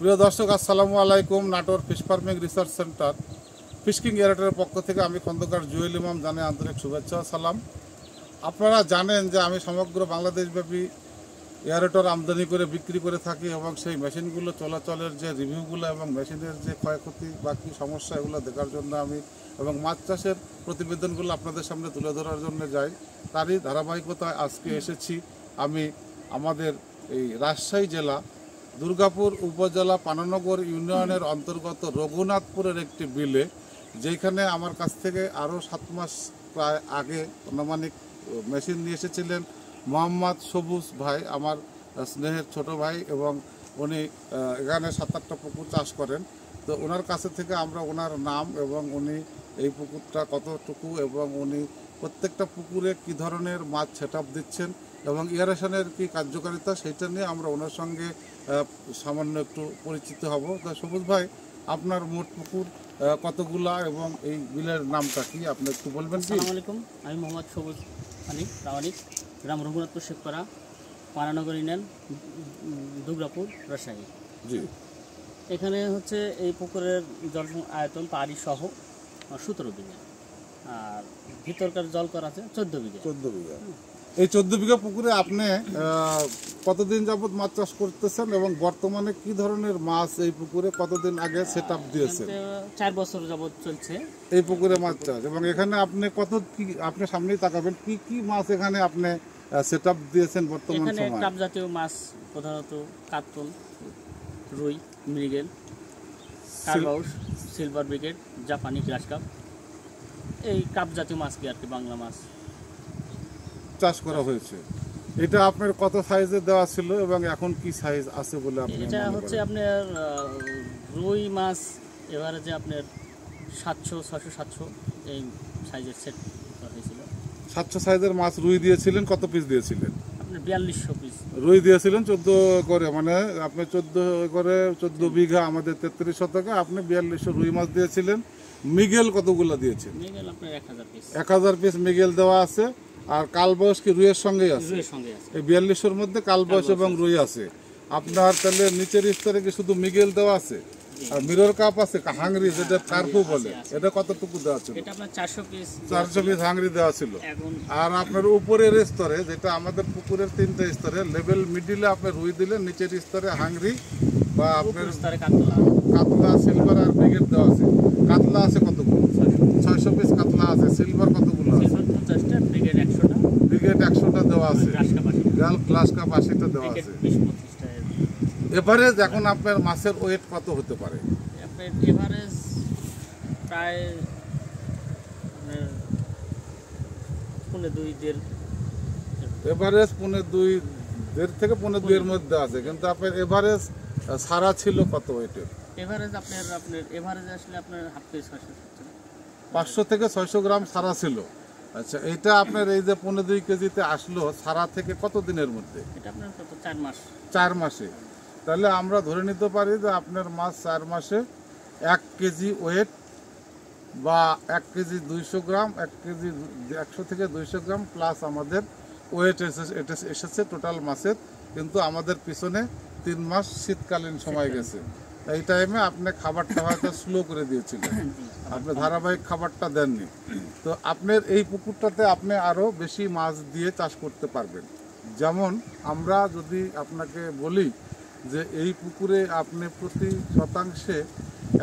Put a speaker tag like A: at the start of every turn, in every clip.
A: প্রিয় দর্শক, আসসালামু আলাইকুম। Natore fish farming research centre ফিশকিং এয়ারেটের পক্ষ থেকে আমি খন্দকার জুয়েল ইমাম জানাই আন্তরিক শুভেচ্ছা ও সালাম। আপনারা জানেন যে আমি সমগ্র বাংলাদেশব্যাপী এয়ারেটর আমদানি করে বিক্রি করে থাকি এবং সেই মেশিনগুলো চলাচলের যে রিভিউগুলো এবং মেশিনের যে ক্ষয়ক্ষতি বা কী সমস্যা এগুলো দেখার জন্য আমি এবং মাছ চাষের প্রতিবেদনগুলো আপনাদের সামনে তুলে ধরার জন্য যাই। তারই ধারাবাহিকতায় আজকে এসেছি আমি আমাদের এই রাজশাহী জেলা দুর্গাপুর উপজেলা পানানগর ইউনিয়নের অন্তর্গত রঘুনাথপুরের একটি বিলে, যেখানে আমার কাছ থেকে আরও 7 মাস প্রায় আগে আনুমানিক মেশিন নিয়ে এসেছিলেন মোহাম্মদ সবুজ ভাই, আমার স্নেহের ছোট ভাই, এবং উনি এখানে 7-8টা পুকুর চাষ করেন। তো ওনার কাছে থেকে আমরা ওনার নাম এবং উনি এই পুকুরটা কতটুকু এবং উনি প্রত্যেকটা পুকুরে কী ধরনের মাছ সেটআপ দিচ্ছেন এবং এয়ারেশনের কী কার্যকারিতা সেটা নিয়ে আমরা ওনার সঙ্গে সামান্য একটু পরিচিত হব। তো সবুজ ভাই, আপনার মোট পুকুর কতগুলা এবং এই বিলের নামটা কি আপনি একটু বলবেন?
B: আসসালামু আলাইকুম, আমি মোহাম্মদ সবুজ প্রামাণিক, গ্রাম রঘুনাথপুর শেখপাড়া, পানানগর ইউনিয়ন, দুর্গাপুর, রাজশাহী।
A: জি,
B: এখানে হচ্ছে এই পুকুরের জল আয়তন পাড়ি সহ 17 বিঘা, আর ভিতরকার জল করা আছে 14 বিঘা।
A: 14 বিঘা। এই 14 বিঘা পুকুরে আপনি কতদিন যাবত মাছ চাষ করতেছেন এবং বর্তমানে কি ধরনের মাছ এই পুকুরে কতদিন আগে সেট আপ দিয়েছেন?
B: 4 বছর যাবত চলছে
A: এই পুকুরে মাছ চাষ। এবং এখানে আপনি আপনি সামনেই তাকাবেন, কি কি মাছ এখানে আপনি সেট আপ দিয়েছেন বর্তমান
B: এখানে
A: সময়ে?
B: কাপ জাতীয় মাছ, প্রধানত কাতল, রুই, মৃগেল, কারবাউস, সিলভার ব্রিগেড, জাপানি গ্রাস কাপ, এই কাপ জাতীয় মাছ কি আর কি, বাংলা মাছ
A: চাষ করা হয়েছে। এটা আপনার কত সাইজে দেওয়া ছিল এবং এখন কি সাইজ আছে বলে আপনি?
B: এটা হচ্ছে আপনার রুই মাছ এভারেজে আপনার 700, 600, 700 এই সাইজের সেট হয়েছিল।
A: 700 সাইজের মাছ রুই দিয়েছিলেন। কত পিস দিয়েছিলেন?
B: আপনার 4200 পিস
A: রুই দিয়েছিলেন 14 করে, মানে আপনি 14 বিঘা, আমাদের 33 শতকে আপনি 4200 রুই মাছ দিয়েছিলেন। মিগেল কতগুলো দিয়েছেন?
B: মিগেল আপনার 1000 পিস।
A: 1000 পিস মিগেল দেওয়া আছে। আর কালবয়স কি রুইয়ের সঙ্গেই আছে?
B: রুইয়ের সঙ্গে আছে।
A: এই 4200-এর মধ্যে কালবয়স এবং রুই আছে। আপনার তাহলে নিচের স্তরে কি শুধু মিগেল দেওয়া আছে? আর মিরর কাপ আছে, হাংরি যেটা কার্পু বলে, এটা কতটুকু দেওয়া ছিল?
B: এটা আপনার 400 পিস।
A: 400 পিস হাংরি দেওয়া ছিল। আর আপনার উপরের স্তরে, যেটা আমাদের পুকুরের 3টে স্তরে, লেভেল মিডিলে আপনি রুই দিলেন, নিচের স্তরে হাংরি বা আপনার কাতলা, সিলভার আর ব্রিগেড দেওয়া আছে। কাতলা আছে কতগুলো? 600 পিস কাতলা আছে। সিলভার কতগুলো আছে?
B: 50টা, ব্রিগেড 100টা।
A: ব্রিগেড 100টা দেওয়া আছে। গ্লাস কাপ 80টা দেওয়া আছে। এভারেজ এখন আপনার মাছের ওয়েট কত হতে পারে?
B: আপনার এভারেজ প্রায় 1.5
A: এভারেজ 1.5 থেকে 1.5 এর মধ্যে আছে, কিন্তু আপনার এভারেজ সারা ছিল কত ওয়েটের?
B: এভারেজ আপনার এভারেজ আসলে আপনার হাফ কেজি
A: 500 থেকে 600 গ্রাম সারা ছিল। আচ্ছা, এটা আপনার এই যে 1.5 কেজিতে আসলো সারা থেকে কত দিনের মধ্যে?
B: এটা আপনার কত, 4 মাস।
A: 4 মাসে। তাহলে আমরা ধরে নিতে পারি যে আপনার মাছ 4 মাসে 1 কেজি ওয়েট বা 1 কেজি 200 গ্রাম, 1 কেজি 100 থেকে 200 গ্রাম প্লাস আমাদের ওয়েট এসেছে টোটাল মাছের। কিন্তু আমাদের পিছনে 3 মাস শীতকালীন সময় গেছে। এই টাইমে আপনি খাবারটা হয়তো স্লো করে দিয়েছিলেন, আপনি ধারাবাহিক খাবারটা দেননি। তো আপনার এই পুকুরটাতে আপনি আরও বেশি মাছ দিয়ে চাষ করতে পারবেন। যেমন আমরা যদি আপনাকে বলি যে এই পুকুরে আপনি প্রতি শতাংশে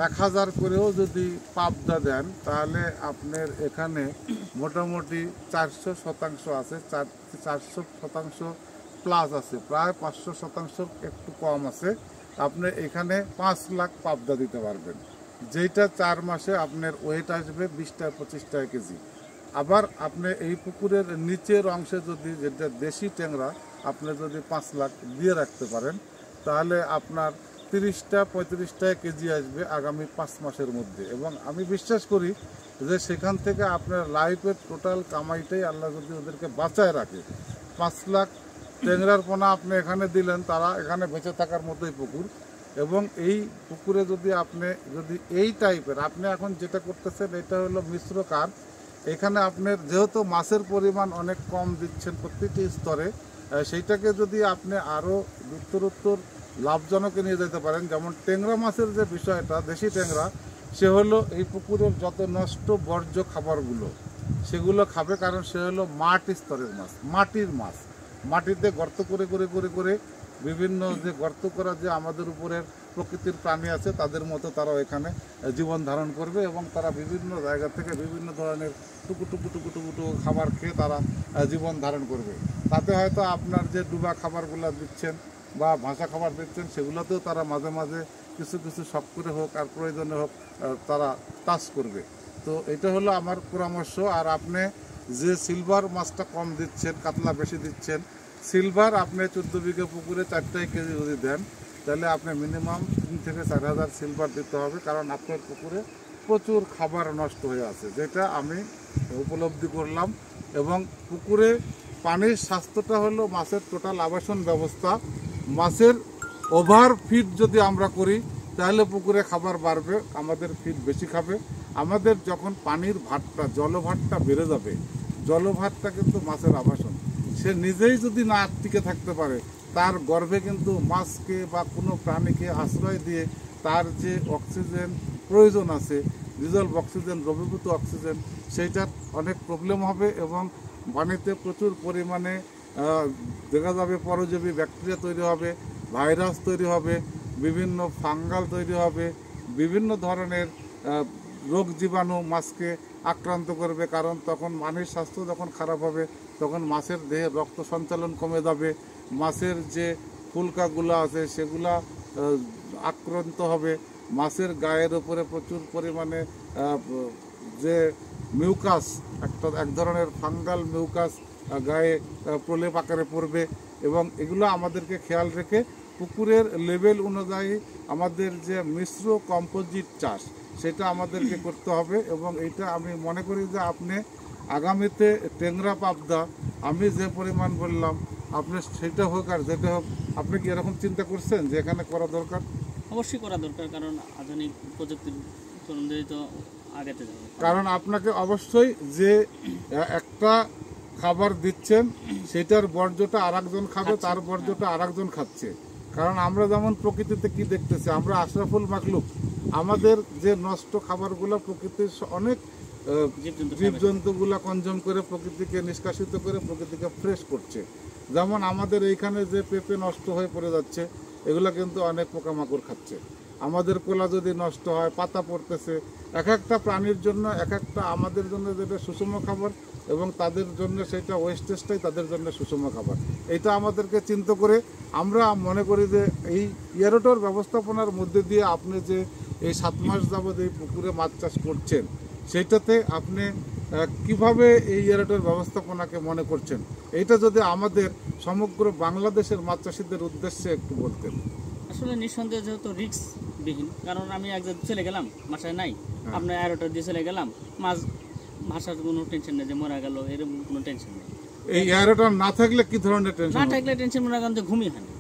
A: 1000 করেও যদি পাবদা দেন, তাহলে আপনার এখানে মোটামুটি 400% আছে, 400% প্লাস আছে, প্রায় 500% একটু কম আছে। আপনি এখানে 5 লাখ পাবদা দিতে পারবেন, যেটা 4 মাসে আপনার ওয়েট আসবে 20-25 টাকা কেজি। আবার আপনি এই পুকুরের নিচের অংশে যদি, যেটা দেশি ট্যাংরা, আপনি যদি 5 লাখ দিয়ে রাখতে পারেন, তাহলে আপনার 30-35 টাকা কেজি আসবে আগামী 5 মাসের মধ্যে। এবং আমি বিশ্বাস করি যে সেখান থেকে আপনার লাইফের টোটাল কামাইটাই আল্লাহ যদি ওদেরকে বাঁচায় রাখে, 5 লাখ ট্যাংরার পোনা আপনি এখানে দিলেন, তারা এখানে বেঁচে থাকার মতোই পুকুর। এবং এই পুকুরে যদি এই টাইপের আপনি এখন যেটা করতেছেন, এটা হলো মিশ্র কার। এখানে আপনার যেহেতু মাছের পরিমাণ অনেক কম দিচ্ছেন প্রতিটি স্তরে, সেইটাকে যদি আপনি আরও উত্তরোত্তর লাভজনকে নিয়ে যেতে পারেন। যেমন ট্যাংরা মাছের যে বিষয়টা, দেশি ট্যাংরা, সে হলো এই পুকুরের যত নষ্ট বর্জ্য খাবারগুলো সেগুলো খাবে, কারণ সে হলো মাটি স্তরের মাছ, মাটির মাছ। মাটিতে গর্ত করে করে করে করে বিভিন্ন যে গর্ত করা যে আমাদের উপরের প্রকৃতির প্রাণী আছে তাদের মতো তারা এখানে জীবন ধারণ করবে, এবং তারা বিভিন্ন জায়গা থেকে বিভিন্ন ধরনের টুকু টুকু টুকু টুকু টুকু খাবার খেয়ে তারা জীবন ধারণ করবে। তাতে হয়তো আপনার যে ডুবা খাবারগুলো দিচ্ছেন বা ভাষা খাবার দিচ্ছেন সেগুলোতেও তারা মাঝে মাঝে কিছু কিছু শখ করে হোক আর প্রয়োজনে হোক তারা টাচ করবে। তো এটা হলো আমার পরামর্শ। আর আপনি যে সিলভার মাছটা কম দিচ্ছেন, কাতলা বেশি দিচ্ছেন, সিলভার আপনি 14 বিঘা পুকুরে 4 কেজি যদি দেন তাহলে আপনি মিনিমাম 3 থেকে 4,000 সিলভার দিতে হবে, কারণ আপনার পুকুরে প্রচুর খাবার নষ্ট হয়ে আছে, যেটা আমি উপলব্ধি করলাম। এবং পুকুরে পানির স্বাস্থ্যটা হলো মাছের টোটাল আবাসন ব্যবস্থা। মাছের ওভার ফিড যদি আমরা করি তাহলে পুকুরে খাবার বাড়বে, আমাদের ফিড বেশি খাবে। আমাদের যখন পানির ভাতটা, জলভাতটা বেড়ে যাবে, জলভাতটা কিন্তু মাছের আবাসন, সে নিজেই যদি না টিকে থাকতে পারে তার গর্ভে কিন্তু মাছকে বা কোনো প্রাণীকে আশ্রয় দিয়ে তার যে অক্সিজেন প্রয়োজন আছে, ডিজলভ অক্সিজেন, দ্রবীভূত অক্সিজেন, সেইটার অনেক প্রবলেম হবে এবং পানিতে প্রচুর পরিমাণে দেখা যাবে পরজীবী ব্যাকটেরিয়া তৈরি হবে, ভাইরাস তৈরি হবে, বিভিন্ন ফাঙ্গাল তৈরি হবে, বিভিন্ন ধরনের রোগ জীবাণু মাছকে আক্রান্ত করবে। কারণ তখন পানির স্বাস্থ্য যখন খারাপ হবে তখন মাছের দেহে রক্ত সঞ্চালন কমে যাবে, মাছের যে ফুলকাগুলো আছে সেগুলা আক্রান্ত হবে, মাছের গায়ের উপরে প্রচুর পরিমাণে যে মিউকাস, এক ধরনের ফাঙ্গাল মিউকাস গায়ে প্রলেপ আকারে পড়বে। এবং এগুলো আমাদেরকে খেয়াল রেখে পুকুরের লেভেল অনুযায়ী আমাদের যে মিশ্র কম্পোজিট চাষ সেটা আমাদেরকে করতে হবে। এবং এইটা আমি মনে করি যে আপনি আগামীতে ট্যাংরা পাবদা আমি যে পরিমাণ বললাম আপনি সেটা হোক আর যেটা হোক, আপনি কি এরকম চিন্তা করছেন যে এখানে করা দরকার?
B: অবশ্যই করা দরকার, কারণ আধুনিক প্রযুক্তির অনুযায়ী তো আগাতে যাবে।
A: কারণ আপনাকে অবশ্যই যে একটা খাবার দিচ্ছেন সেটার বর্জ্যটা আরেকজন খাবে, তার বর্জ্যটা আরেকজন খাচ্ছে। কারণ আমরা যেমন প্রকৃতিতে কি দেখতেছি, আমরা আশরাফুল মাখলুক, আমাদের যে নষ্ট খাবারগুলো প্রকৃতির অনেক জীবজন্তুগুলো কনজিউম করে প্রকৃতিকে নিষ্কাশিত করে প্রকৃতিকে ফ্রেশ করছে। যেমন আমাদের এইখানে যে পেঁপে নষ্ট হয়ে পড়ে যাচ্ছে এগুলো কিন্তু অনেক পোকামাকড় খাচ্ছে। আমাদের কোলা যদি নষ্ট হয়, পাতা পড়তেছে, এক একটা প্রাণীর জন্য এক একটা, আমাদের জন্য যেটা সুষম খাবার এবং তাদের জন্য সেটা ওয়েস্টেজটাই তাদের জন্য সুষম খাবার। এটা আমাদেরকে চিন্তা করে আমরা মনে করি যে এই এয়ারোটর ব্যবস্থাপনার মধ্যে দিয়ে আপনি যে এই 7 মাস যাবৎ এই পুকুরে মাছ চাষ করছেন সেইটাতে আপনি কিভাবে এই এয়ারোটর ব্যবস্থাপনাকে মনে করছেন, এইটা যদি আমাদের সমগ্র বাংলাদেশের মাছ চাষিদের উদ্দেশ্যে একটু বলতেন।
B: আসলে নিঃসন্দেহে যেহেতু রিস্ক বিহীন, কারণ আমি একজন চলে গেলাম, বাসায় নাই, আপনার এয়ারোটর দিয়ে চলে গেলাম, মাছ ভাষার কোনো টেনশন নেই যে মরা গেল, এরকম কোনো টেনশন নেই।
A: এই এয়ারোটর না থাকলে কি ধরনের টেনশন?
B: না থাকলে টেনশন মনে করেন যে ঘুমিয়ে হয় না,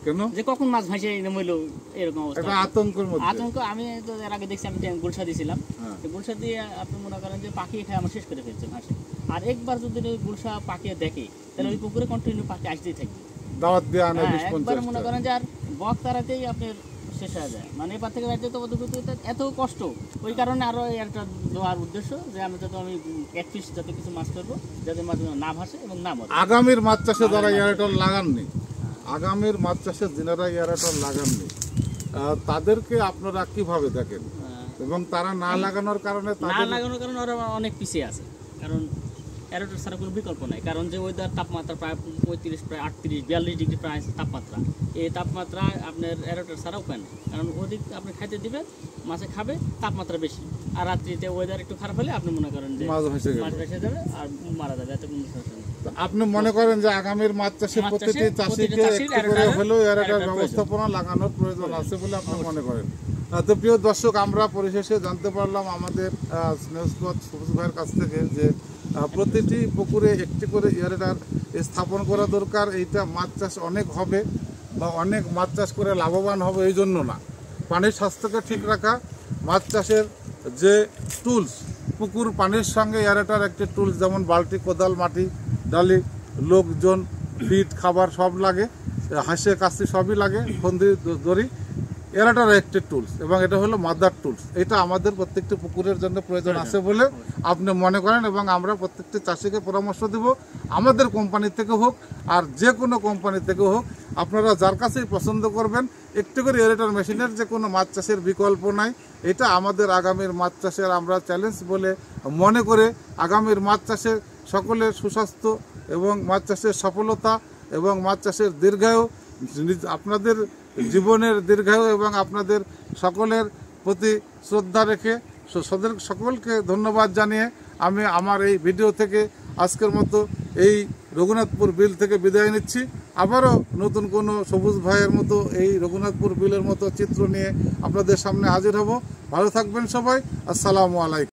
A: কেন
B: যে কখন মাছ ভাসে মইলো, এরকম অবস্থা,
A: আতঙ্কের মধ্যে।
B: আতঙ্ক। আমি তো এর আগে দেখছি, আমি গুলশা দিয়েছিলাম, গুলশা দিয়ে আপনি মনে করেন যে পাখি খায় আমার শেষ করে ফেলছে ভাসে। আর একবার যদি ওই গুলশা পাখিয়ে দেখে তাহলে ওই পুকুরে কন্টিনিউ পাখি আসতেই থাকবে,
A: দাওয়াত দিয়ে আনে।
B: একবার মনে করেন যে আর বক তারাতেই আপনার শেষ হয়ে যায়, মানে এবার থেকে যাইতে তো এত কষ্ট। ওই কারণে আরো একটা দেওয়ার উদ্দেশ্য যে আমি যাতে আমি এক পিস যাতে কিছু মাছ করবো যাতে মাছ না ভাসে এবং না মরে।
A: আগামীর মাছ চাষে যারা এয়ারোটর লাগাননি, আগামীর মাছ চাষে যারা এয়ারোটর লাগাননি তাদেরকে আপনারা কিভাবে দেখেন? এবং তারা না লাগানোর কারণে
B: ওরা অনেক পিছিয়ে আছে, কারণ এয়ারোটর ছাড়া কোনো বিকল্প নাই। কারণ যে ওয়েদার তাপমাত্রা প্রায় 35, প্রায় 38, 42 ডিগ্রি প্রায় তাপমাত্রা, এই তাপমাত্রা আপনার এয়ারোটর ছাড়া উপায় নেই। কারণ ওদিক আপনি খাইতে দিবেন, মাছে খাবে, তাপমাত্রা বেশি, আর রাত্রিতে ওয়েদার একটু খারাপ হলে আপনি মনে করেন যে মাছ ভেসে যাবে আর মারা যাবে, এত কোনো সমস্যা নেই।
A: আপনি মনে করেন যে আগামীর মাছ চাষে প্রতিটি চাষিকে একটু করে হলেও এয়ারোটর ব্যবস্থাপনা লাগানোর প্রয়োজন আছে বলে আপনি মনে করেন? তো প্রিয় দর্শক, আমরা পরিশেষে জানতে পারলাম আমাদের স্নেহস্পদ সবুজ ভাইয়ের কাছ থেকে যে প্রতিটি পুকুরে একটি করে এয়ারোটর স্থাপন করা দরকার। এইটা মাছ চাষ অনেক হবে বা অনেক মাছ চাষ করে লাভবান হবে এই জন্য না, পানির স্বাস্থ্যকে ঠিক রাখা, মাছ চাষের যে টুলস, পুকুর পানির সঙ্গে এয়ারোটর একটি টুলস, যেমন বালতি, কোদাল, মাটি, ডালি, লোকজন, ফিড, খাবার সব লাগে হাঁসে কাশি সবই লাগে, ফন্দি দড়ি, এরাটার একটি টুলস, এবং এটা হলো মাদার টুলস। এটা আমাদের প্রত্যেকটি পুকুরের জন্য প্রয়োজন আছে বলে আপনি মনে করেন, এবং আমরা প্রত্যেকটি চাষিকে পরামর্শ দিব, আমাদের কোম্পানি থেকে হোক আর যে কোনো কোম্পানি থেকে হোক, আপনারা যার কাছেই পছন্দ করবেন, একটু করে এরেটার মেশিনের যে কোনো মাছ চাষের বিকল্প নাই। এটা আমাদের আগামীর মাছ চাষের আমরা চ্যালেঞ্জ বলে মনে করে আগামীর মাছ চাষে সকলের সুস্বাস্থ্য এবং মাছ চাষের সফলতা এবং মাছ চাষের দীর্ঘায়ু, আপনাদের জীবনের দীর্ঘায়ু এবং আপনাদের সকলের প্রতি শ্রদ্ধা রেখে সকলকে ধন্যবাদ জানিয়ে আমি আমার এই ভিডিও থেকে আজকের মতো এই রঘুনাথপুর বিল থেকে বিদায় নিচ্ছি। আবারও নতুন কোনো সবুজ ভাইয়ের মতো এই রঘুনাথপুর বিলের মতো চিত্র নিয়ে আপনাদের সামনে হাজির হব। ভালো থাকবেন সবাই। আসসালামু আলাইকুম।